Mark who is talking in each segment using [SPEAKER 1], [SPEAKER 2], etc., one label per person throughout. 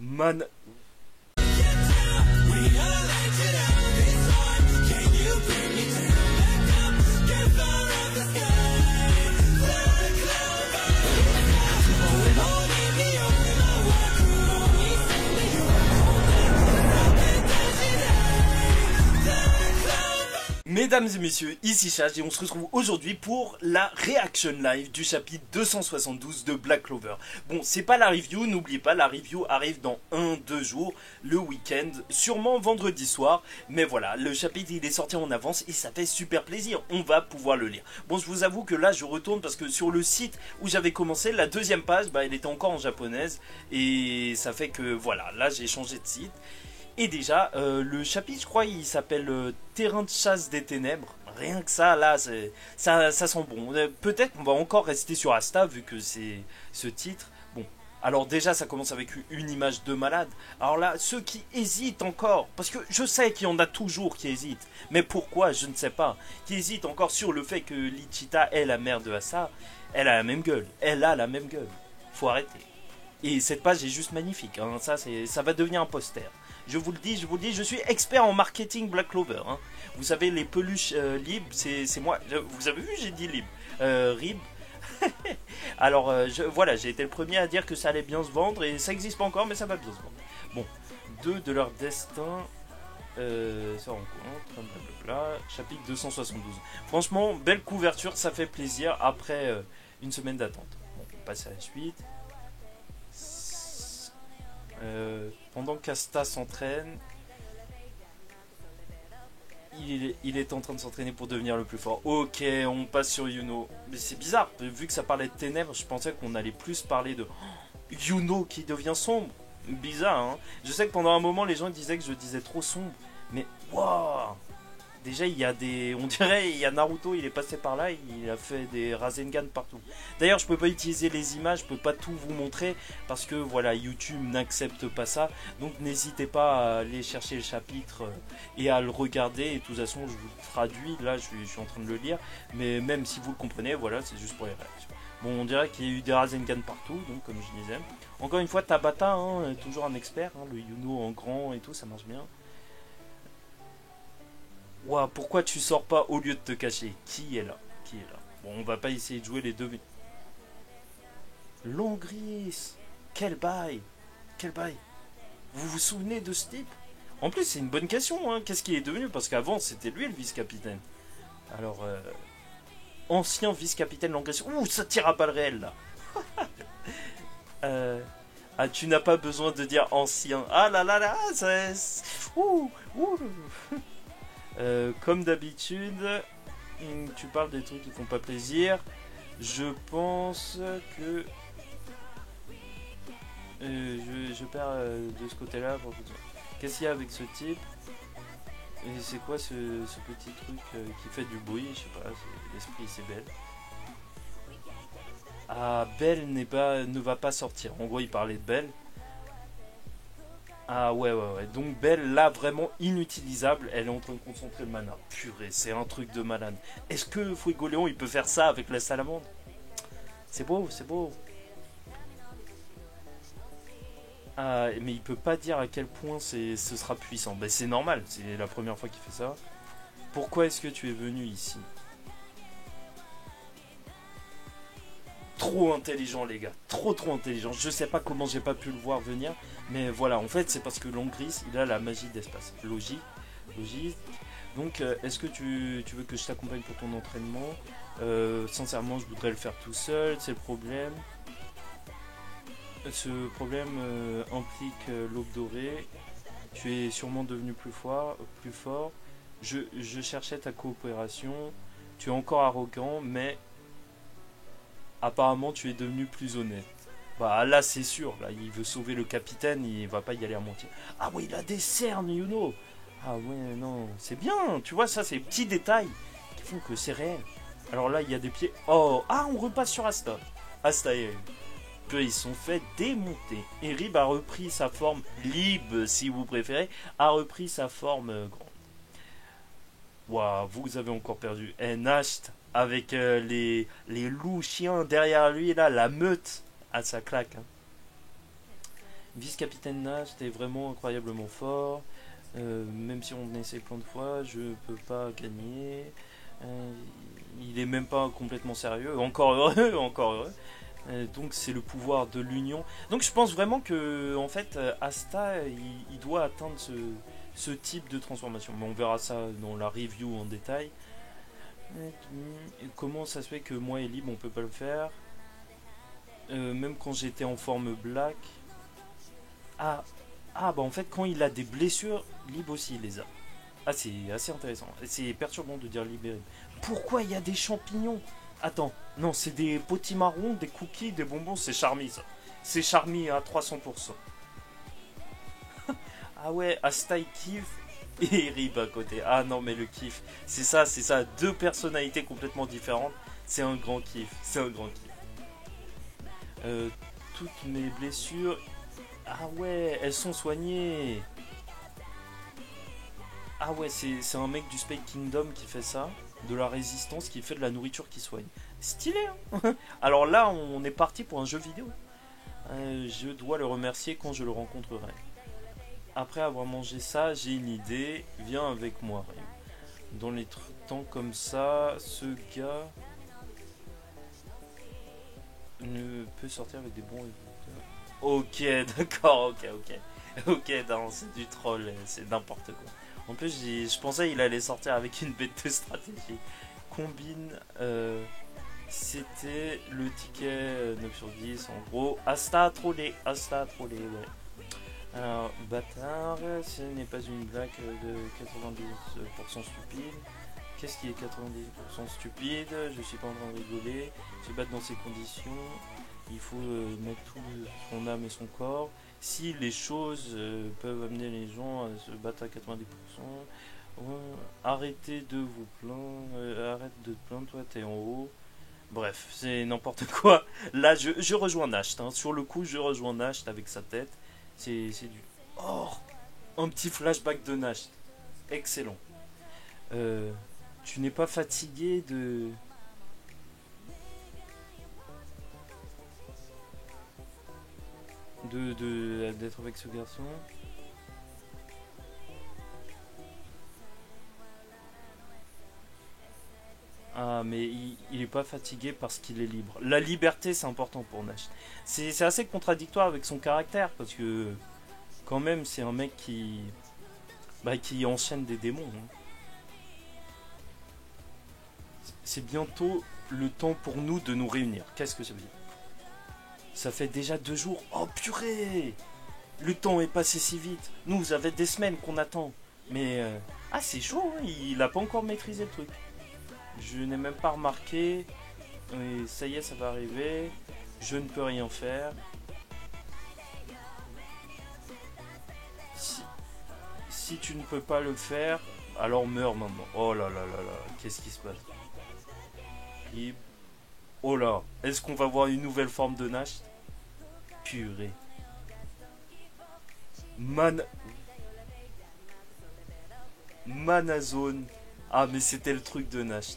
[SPEAKER 1] Man... Mesdames et messieurs, ici Chage et on se retrouve aujourd'hui pour la réaction live du chapitre 272 de Black Clover. Bon, c'est pas la review, n'oubliez pas, la review arrive dans 1-2 jours, le week-end, sûrement vendredi soir. Mais voilà, le chapitre il est sorti en avance et ça fait super plaisir, on va pouvoir le lire. Bon, je vous avoue que là je retourne parce que sur le site où j'avais commencé, la deuxième page, elle était encore en japonaise. Et ça fait que voilà, là j'ai changé de site. Et déjà, le chapitre, je crois, il s'appelle Terrain de chasse des ténèbres. Rien que ça, là, ça sent bon. Peut-être qu'on va encore rester sur Asta, vu que c'est ce titre. Bon, alors déjà, ça commence avec une image de malade. Alors là, ceux qui hésitent encore, parce que je sais qu'il y en a toujours qui hésitent, mais pourquoi, je ne sais pas, qui hésitent encore sur le fait que Lichita est la mère de Asa, elle a la même gueule. Elle a la même gueule. Faut arrêter. Et cette page est juste magnifique. Hein. Ça va devenir un poster. Je vous le dis, je suis expert en marketing Black Clover. Hein. Vous savez, les peluches libres, c'est moi. Vous avez vu, j'ai dit libre. Rib. Alors, voilà, j'ai été le premier à dire que ça allait bien se vendre. Et ça n'existe pas encore, mais ça va bien se vendre. Bon, deux de leur destin se rencontrent. Blablabla. Chapitre 272. Franchement, belle couverture, ça fait plaisir après une semaine d'attente. Bon, on passe à la suite. Pendant qu'Asta s'entraîne, il est en train de s'entraîner pour devenir le plus fort. Ok, on passe sur Yuno. Mais c'est bizarre, vu que ça parlait de ténèbres, je pensais qu'on allait plus parler de Yuno qui devient sombre. Bizarre, hein. Je sais que pendant un moment, les gens disaient que je disais trop sombre. Mais, waouh! Déjà, il y a des... On dirait, il y a Naruto, il est passé par là, il a fait des Rasengan partout. D'ailleurs, je peux pas utiliser les images, je peux pas tout vous montrer, parce que, voilà, YouTube n'accepte pas ça. Donc, n'hésitez pas à aller chercher le chapitre et à le regarder. Et de toute façon, je vous le traduis, là, je suis en train de le lire. Mais même si vous le comprenez, voilà, c'est juste pour les réactions. Bon, on dirait qu'il y a eu des Rasengan partout, donc, comme je disais. Encore une fois, Tabata, hein, toujours un expert, hein, le Yuno en grand et tout, ça marche bien. Ouah, pourquoi tu sors pas au lieu de te cacher? Qui est là? Qui est là? Bon, on va pas essayer de jouer les deux. Longris! Quel bail! Quel bail! Vous vous souvenez de ce type? En plus, c'est une bonne question, hein. Qu'est-ce qu'il est devenu? Parce qu'avant, c'était lui le vice-capitaine. Alors, ancien vice-capitaine Longris. Ouh, ça tire à balles réelles, là! Ah, tu n'as pas besoin de dire ancien. Ah là là là, ça... Ouh, ouh. Comme d'habitude, tu parles des trucs qui font pas plaisir. Je pense que je perds de ce côté-là. Qu'est-ce qu'il y a avec ce type? Et c'est quoi ce petit truc qui fait du bruit? Je sais pas, l'esprit c'est Belle. Ah, Belle ne va pas sortir. En gros, il parlait de Belle. Ah ouais. Donc Belle, là, vraiment inutilisable. Elle est en train de concentrer le mana. Purée, c'est un truc de malade. Est-ce que Fuegoleon, il peut faire ça avec la salamandre? C'est beau, c'est beau. Ah, mais il peut pas dire à quel point ce sera puissant. Ben, c'est normal, c'est la première fois qu'il fait ça. Pourquoi est-ce que tu es venu ici? Trop intelligent, les gars, trop intelligent. Je sais pas comment j'ai pas pu le voir venir, mais voilà, en fait c'est parce que Longris il a la magie d'espace. Logique. Donc est-ce que tu veux que je t'accompagne pour ton entraînement? Sincèrement, je voudrais le faire tout seul, c'est le problème. Ce problème implique l'aube dorée. Tu es sûrement devenu plus fort. Je cherchais ta coopération. Tu es encore arrogant, mais apparemment, tu es devenu plus honnête. Bah là, c'est sûr. Là, il veut sauver le capitaine. Il va pas y aller à mentir. Ah oui, il a des cernes, Yuno. Ah ouais, non. C'est bien. Tu vois, ça, c'est des petits détails qui font que c'est réel. Alors là, il y a des pieds. Oh, ah, on repasse sur Asta. Asta et Rib. Ils sont fait démonter. Et Rib a repris sa forme. Lib, si vous préférez, a repris sa forme grande. Waouh, vous avez encore perdu. Et Nasht avec les loups chiens derrière lui, là, la meute à sa claque. Hein. Vice-capitaine Nash, t'es vraiment incroyablement fort. Même si on essaie plein de fois, je peux pas gagner. Euh, il est même pas complètement sérieux. Encore heureux, encore heureux. Donc c'est le pouvoir de l'union. Donc je pense vraiment que en fait Asta il doit atteindre ce type de transformation. Mais on verra ça dans la review en détail. Comment ça se fait que moi et Lib on peut pas le faire? Même quand j'étais en forme black. Ah, ah bah en fait quand il a des blessures, Lib aussi il les a. Ah c'est assez intéressant. C'est perturbant de dire libéré. Pourquoi il y a des champignons? Attends, non c'est des potimarrons, des cookies, des bonbons, c'est Charmy ça. C'est Charmy à 300%. Ah ouais, Asta il kiffe et Rib à côté. Ah non mais le kiff, c'est ça, deux personnalités complètement différentes. C'est un grand kiff, c'est un grand kiff. Euh, Toutes mes blessures, ah ouais, elles sont soignées. Ah ouais, c'est un mec du Space Kingdom qui fait ça, de la résistance, qui fait de la nourriture qui soigne. Stylé, hein. Alors là, on est parti pour un jeu vidéo. Je dois le remercier quand je le rencontrerai. Après avoir mangé ça, j'ai une idée. Viens avec moi, Rim. Dans les temps comme ça, ce gars ne peut sortir avec des bons résultats. Ok, d'accord, ok. Ok, non, c'est du troll, c'est n'importe quoi. En plus, je pensais qu'il allait sortir avec une bête de stratégie. Combine, c'était le ticket 9 sur 10 en gros. Asta trollé, ouais. Alors, bâtard, ce n'est pas une blague de 90% stupide. Qu'est-ce qui est 90% stupide? Je suis pas en train de rigoler. Se battre dans ces conditions, il faut mettre tout son âme et son corps. Si les choses peuvent amener les gens à se battre à 90%, arrêtez de vous plaindre, arrête de te plaindre, toi t'es en haut. Bref, c'est n'importe quoi. Là, je rejoins Nash. Hein. Sur le coup, je rejoins Nash avec sa tête. C'est du. Oh, un petit flashback de Nash. Excellent. Euh, Tu n'es pas fatigué d'être avec ce garçon? Ah, mais il est pas fatigué parce qu'il est libre. La liberté, c'est important pour Nash. C'est assez contradictoire avec son caractère parce que, quand même, c'est un mec qui enchaîne des démons. Hein. C'est bientôt le temps pour nous de nous réunir. Qu'est-ce que ça veut dire? Ça fait déjà 2 jours. Oh purée! Le temps est passé si vite. Nous, ça fait des semaines qu'on attend. Mais ah, c'est chaud. Hein, il a pas encore maîtrisé le truc. Je n'ai même pas remarqué. Et ça y est, ça va arriver. Je ne peux rien faire. Si, si tu ne peux pas le faire, alors meurs maintenant. Oh là là là là. Qu'est-ce qui se passe? Et oh là, est-ce qu'on va voir une nouvelle forme de Nash? Purée. Man... Manazone. Ah, mais c'était le truc de Nash.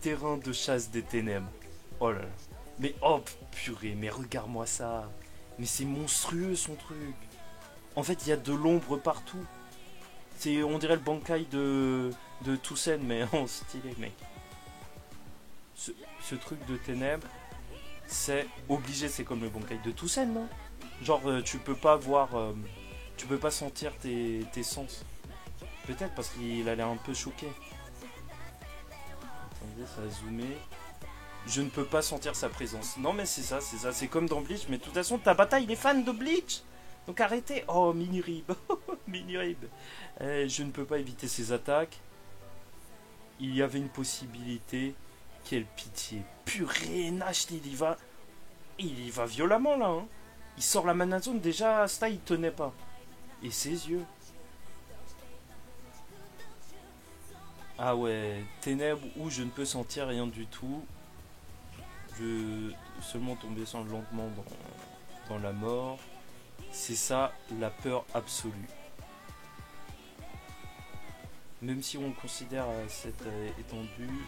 [SPEAKER 1] Terrain de chasse des ténèbres. Oh là là. Mais oh, purée, mais regarde-moi ça. Mais c'est monstrueux son truc. En fait, il y a de l'ombre partout. On dirait le Bankai de Toussaint, mais en stylé, mec. Ce truc de ténèbres, c'est obligé, c'est comme le Bankai de Toussaint, non? Genre, tu peux pas voir, tu peux pas sentir tes sens. Peut-être parce qu'il a l'air un peu choqué. Attendez, ça a zoomé. Je ne peux pas sentir sa présence. Non, mais c'est ça, c'est ça. C'est comme dans Bleach, mais de toute façon, Tabata, il est fan de Bleach. Donc arrêtez. Oh, Mini-Rib. Mini-Rib. Je ne peux pas éviter ses attaques. Il y avait une possibilité. Quelle pitié. Purée, Nash, il y va. Il y va violemment, là. Hein. Il sort la mana zone. Déjà, Asta, il tenait pas. Et ses yeux. Ah ouais, ténèbres où je ne peux sentir rien du tout. Je seulement tomber sans lentement dans la mort. C'est ça la peur absolue. Même si on considère cette étendue,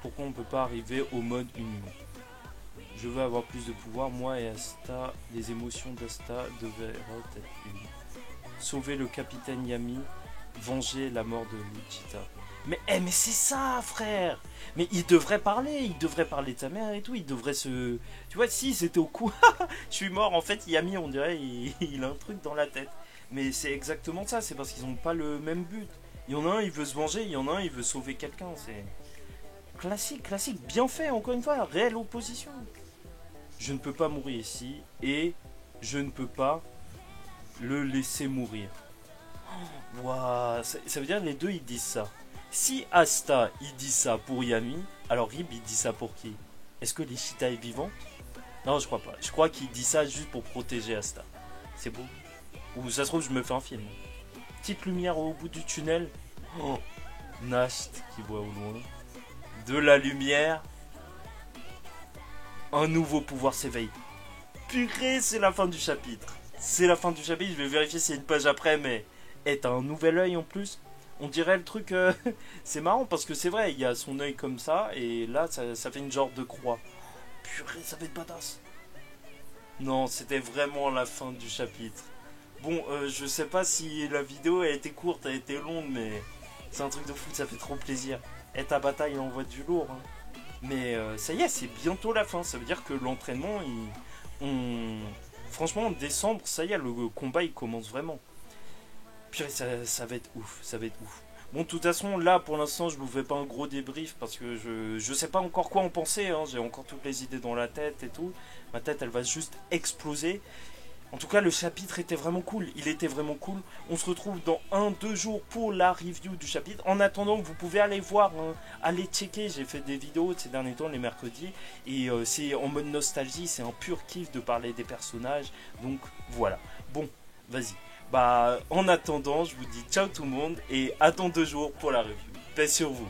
[SPEAKER 1] pourquoi on ne peut pas arriver au mode union? Je veux avoir plus de pouvoir. Moi et Asta, les émotions d'Asta devraient être une. Sauver le capitaine Yami, venger la mort de Luchita. Mais c'est ça, frère. Mais il devrait parler de ta mère et tout, il devrait se... Tu vois, si c'était au coup, je suis mort, en fait, Yami, on dirait, il a un truc dans la tête. Mais c'est exactement ça, c'est parce qu'ils n'ont pas le même but. Il y en a un, il veut se venger, il y en a un, il veut sauver quelqu'un, c'est... Classique, bien fait, encore une fois, réelle opposition. Je ne peux pas mourir ici, et je ne peux pas le laisser mourir. Waouh, ça veut dire les deux, ils disent ça. Si Asta, il dit ça pour Yami, alors Rib, il dit ça pour qui? Est-ce que Luchita est vivante? Non, je crois pas. Je crois qu'il dit ça juste pour protéger Asta. C'est beau. Ou ça se trouve, je me fais un film. Petite lumière au bout du tunnel. Oh, Nast qui voit au loin. De la lumière. Un nouveau pouvoir s'éveille. Purée, c'est la fin du chapitre. C'est la fin du chapitre. Je vais vérifier s'il y a une page après, mais... t'as un nouvel œil en plus. On dirait le truc... c'est marrant parce que c'est vrai, il y a son œil comme ça, et là, ça fait une genre de croix. Purée, ça va être badass. Non, c'était vraiment la fin du chapitre. Bon, je sais pas si la vidéo a été courte, a été longue, mais c'est un truc de fou, ça fait trop plaisir. Et ta bataille envoie du lourd. Hein. Mais ça y est, c'est bientôt la fin. Ça veut dire que l'entraînement, franchement, en décembre, ça y est, le combat, il commence vraiment. Puis ça va être ouf, ça va être ouf. Bon, de toute façon, là, pour l'instant, je vous fais pas un gros débrief parce que je sais pas encore quoi en penser. Hein. J'ai encore toutes les idées dans la tête et tout. Ma tête, elle va juste exploser. En tout cas, le chapitre était vraiment cool. Il était vraiment cool. On se retrouve dans 1-2 jours pour la review du chapitre. En attendant, vous pouvez aller voir, hein, aller checker. J'ai fait des vidéos ces derniers temps, les mercredis. Et c'est en mode nostalgie. C'est un pur kiff de parler des personnages. Donc, voilà. Bon, vas-y. Bah, en attendant, je vous dis ciao tout le monde. Et à dans 2 jours pour la review. Paix sur vous.